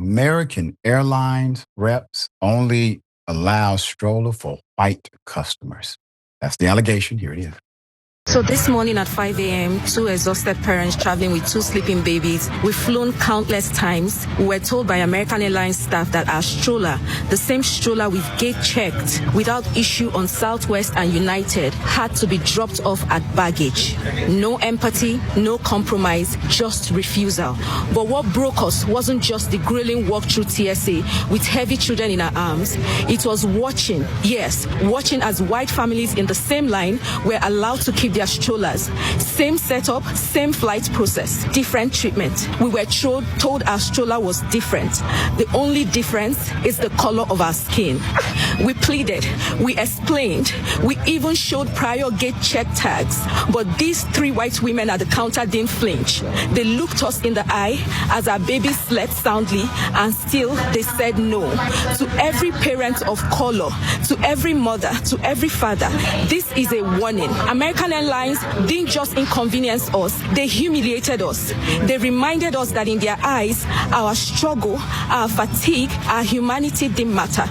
American Airlines reps only allow stroller for white customers. That's the allegation. Here it is. So this morning at 5 a.m., two exhausted parents traveling with two sleeping babies, we've flown countless times. We were told by American Airlines staff that our stroller, the same stroller we've gate checked without issue on Southwest and United, had to be dropped off at baggage. No empathy, no compromise, just refusal. But what broke us wasn't just the grilling walk through TSA with heavy children in our arms. It was watching as white families in the same line were allowed to keep their strollers. Same setup, same flight process, different treatment. We were told our stroller was different. The only difference is the color of our skin. We pleaded, we explained, we even showed prior gate check tags. But these three white women at the counter didn't flinch. They looked us in the eye as our babies slept soundly, and still they said no. To every parent of color, to every mother, to every father, this is a warning. American Airlines didn't just inconvenience us, they humiliated us. They reminded us that in their eyes, our struggle, our fatigue, our humanity didn't matter.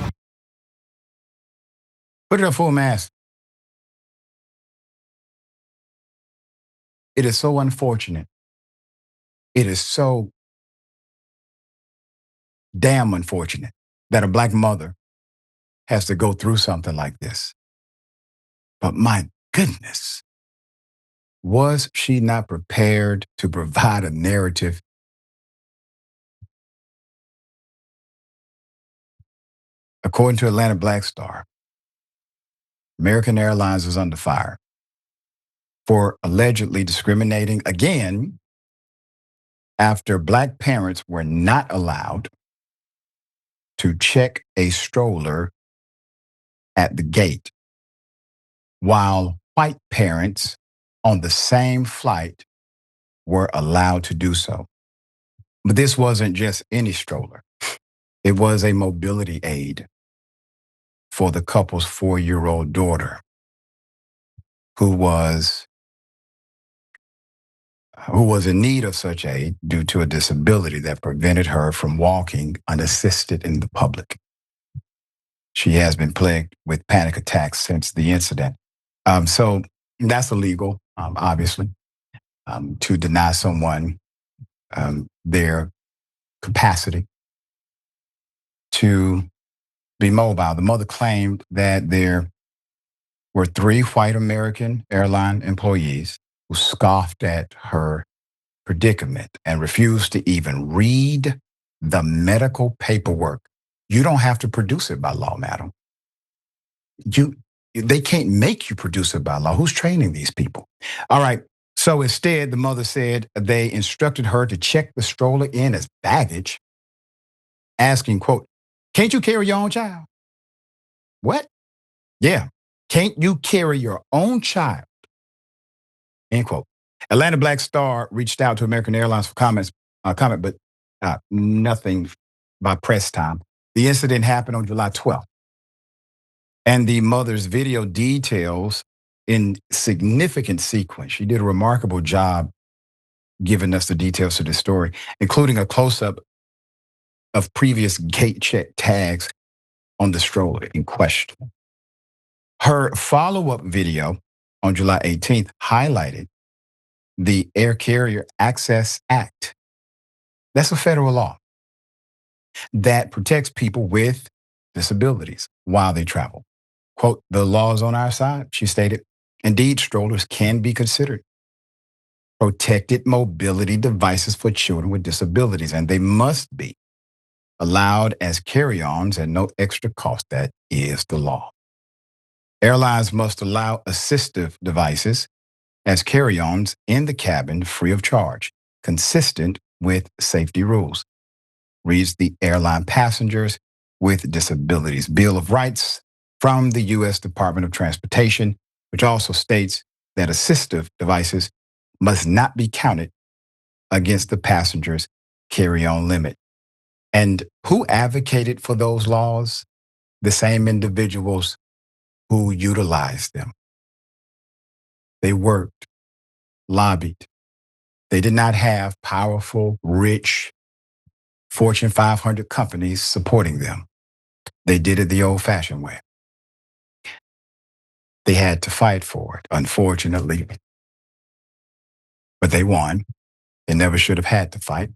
Put it up full mask. It is so unfortunate. It is so damn unfortunate that a black mother has to go through something like this. But my goodness, was she not prepared to provide a narrative? According to Atlanta Black Star, American Airlines is under fire for allegedly discriminating again after black parents were not allowed to check a stroller at the gate, while white parents on the same flight were allowed to do so. But this wasn't just any stroller. It was a mobility aid for the couple's 4-year-old daughter who was in need of such aid due to a disability that prevented her from walking unassisted in the public. She has been plagued with panic attacks since the incident. So that's illegal, obviously, to deny someone their capacity to be mobile. The mother claimed that there were 3 white American airline employees who scoffed at her predicament and refused to even read the medical paperwork. You don't have to produce it by law, madam. They can't make you produce it by law. Who's training these people? All right. So instead, the mother said they instructed her to check the stroller in as baggage, asking, quote, "Can't you carry your own child?" What? Yeah. Can't you carry your own child? End quote. Atlanta Black Star reached out to American Airlines for comment, but nothing by press time. The incident happened on July 12th. And the mother's video details in significant sequence. She did a remarkable job giving us the details to this story, including a close-up of previous gate check tags on the stroller in question. Her follow-up video on July 18th highlighted the Air Carrier Access Act. That's a federal law that protects people with disabilities while they travel. Quote, "The law is on our side," she stated. Indeed, strollers can be considered protected mobility devices for children with disabilities, and they must be allowed as carry-ons at no extra cost. That is the law. Airlines must allow assistive devices as carry-ons in the cabin free of charge, consistent with safety rules, reads the Airline Passengers with Disabilities Bill of Rights from the U.S. Department of Transportation, which also states that assistive devices must not be counted against the passenger's carry-on limit. And who advocated for those laws? The same individuals who utilized them. They worked, lobbied. They did not have powerful, rich Fortune 500 companies supporting them. They did it the old-fashioned way. They had to fight for it, unfortunately. But they won. They never should have had to fight.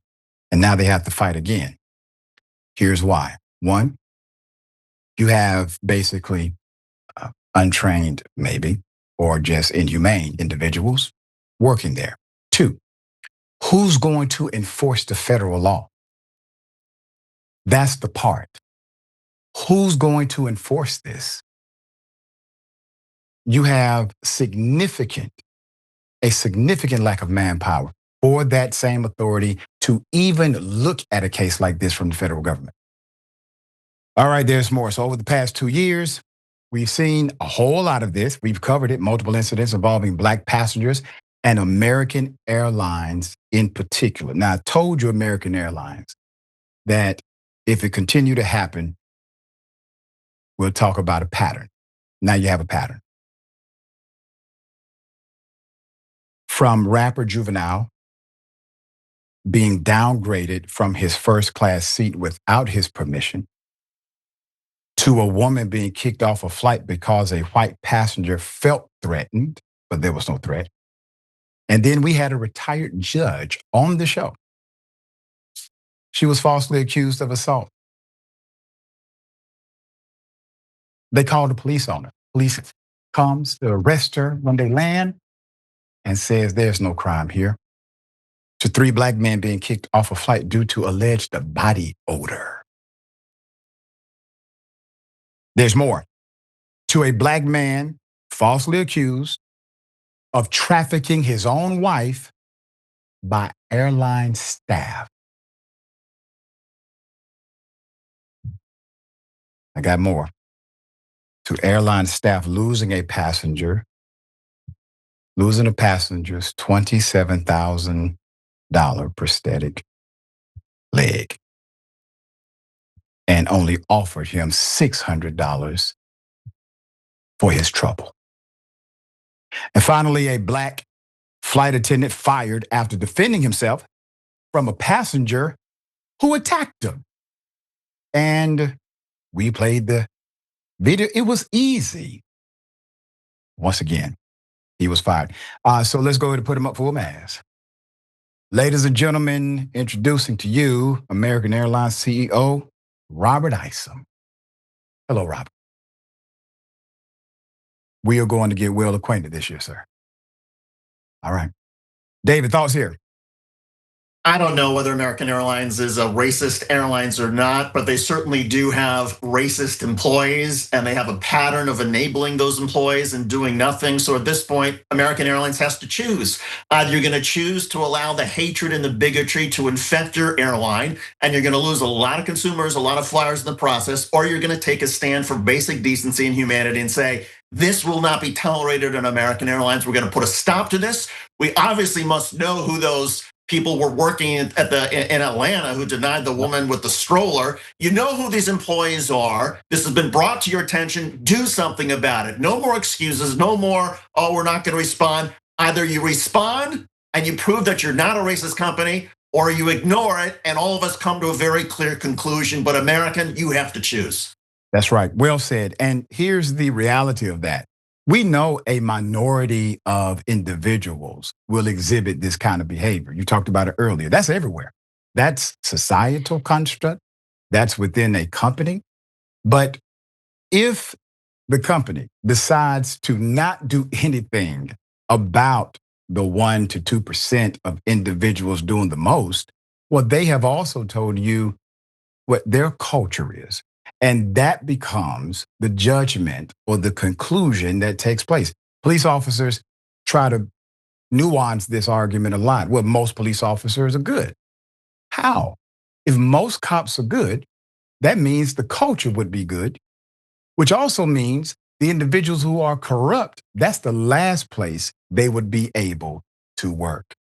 And now they have to fight again. Here's why. One, you have basically untrained, maybe, or just inhumane individuals working there. Two, who's going to enforce the federal law? That's the part. Who's going to enforce this? You have a significant lack of manpower for that same authority to even look at a case like this from the federal government. All right, there's more. So over the past 2 years, we've seen a whole lot of this. We've covered it, multiple incidents involving Black passengers and American Airlines in particular. Now, I told you, American Airlines, that if it continued to happen, we'll talk about a pattern. Now you have a pattern. From rapper Juvenile being downgraded from his first class seat without his permission, to a woman being kicked off a flight because a white passenger felt threatened, but there was no threat. And then we had a retired judge on the show. She was falsely accused of assault. They called the police on her. Police comes to arrest her when they land and says there's no crime here. To 3 Black men being kicked off a flight due to alleged body odor. There's more. To a Black man falsely accused of trafficking his own wife by airline staff. I got more. To airline staff losing a passenger's $27,000 prosthetic leg and only offered him $600 for his trouble. And finally, a Black flight attendant fired after defending himself from a passenger who attacked him. And we played the video. It was easy. Once again, he was fired. So let's go ahead and put him up for a mask. Ladies and gentlemen, introducing to you American Airlines CEO, Robert Isom. Hello, Robert. We are going to get well acquainted this year, sir. All right. David, thoughts here? I don't know whether American Airlines is a racist airlines or not, but they certainly do have racist employees, and they have a pattern of enabling those employees and doing nothing. So at this point, American Airlines has to choose. Either you're going to choose to allow the hatred and the bigotry to infect your airline, and you're going to lose a lot of consumers, a lot of flyers in the process, or you're going to take a stand for basic decency and humanity and say, this will not be tolerated in American Airlines. We're going to put a stop to this. We obviously must know who those people were working in Atlanta who denied the woman with the stroller. You know who these employees are. This has been brought to your attention. Do something about it. No more excuses. No more, oh, we're not going to respond. Either you respond and you prove that you're not a racist company, or you ignore it and all of us come to a very clear conclusion. But American, you have to choose. That's right. Well said. And here's the reality of that. We know a minority of individuals will exhibit this kind of behavior. You talked about it earlier. That's everywhere. That's societal construct. That's within a company. But if the company decides to not do anything about the 1% to 2% of individuals doing the most, well, they have also told you what their culture is. And that becomes the judgment or the conclusion that takes place. Police officers try to nuance this argument a lot. Well, most police officers are good. How? If most cops are good, that means the culture would be good, which also means the individuals who are corrupt, that's the last place they would be able to work.